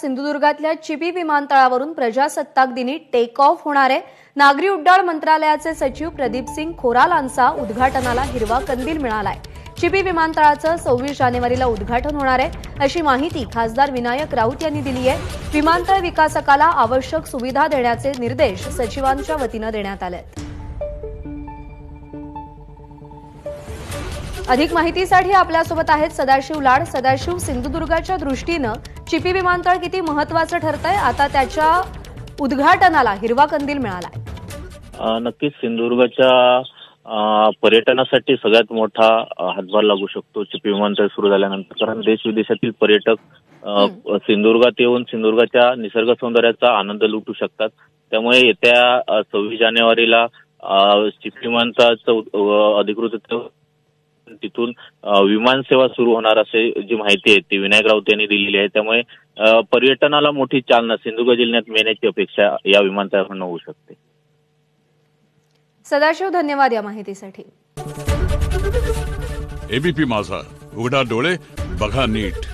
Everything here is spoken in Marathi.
सिंधुदुर्गातल्या चिपी विमानतळावरून प्रजासत्ताक दिनी टेक ऑफ होणार आहे। नागरी उड्डाण मंत्रालयाचे सचिव प्रदीप सिंग खोरालांचा उद्घाटनाला हिरवा कंदील मिळालाय। चिपी विमानतळाचं 26 जानेवारीला उद्घाटन होणार आहे, अशी माहिती खासदार विनायक राऊत यांनी दिली आहे। विमानतळ विकासकाला आवश्यक सुविधा देण्याचे निर्देश सचिवांच्या वतीने देण्यात आले आहेत। अधिक माहितीसाठी आपल्यासोबत आहेत सदाशिव लाड। सदाशिव, सिंधुदुर्गाच्या दृष्टीने चिपी विमानतळ किती महत्त्वाचं ठरतंय, आता त्याच्या उद्घाटनाला हिरवा कंदील मिळालाय। नक्कीच सिंधुदुर्गाच्या पर्यटनासाठी सगळ्यात मोठा हातभार लागू शकतो चिपी विमानतळ सुरू झाल्यानंतर, कारण देश विदेशातील पर्यटक सिंधुदुर्गात येऊन सिंधुदुर्गाच्या निसर्ग सौंदर्याचा आनंद लुटू शकतात। त्यामुळे येत्या 26 जानेवारीला चिपी विमानतळाचं अधिकृत तिथून विमान सेवा सुरू होणार असे जी माहिती आहे ती विनायक राऊत यांनी दिलेली आहे। त्यामुळे पर्यटनाला मोठी चालना सिंधुदुर्ग जिल्ह्यात मिळण्याची अपेक्षा या विमानतळाकडून होऊ शकते। सदाशिव, धन्यवाद या माहितीसाठी। एबीपी माझा, उघडा डोळे बघा नीट।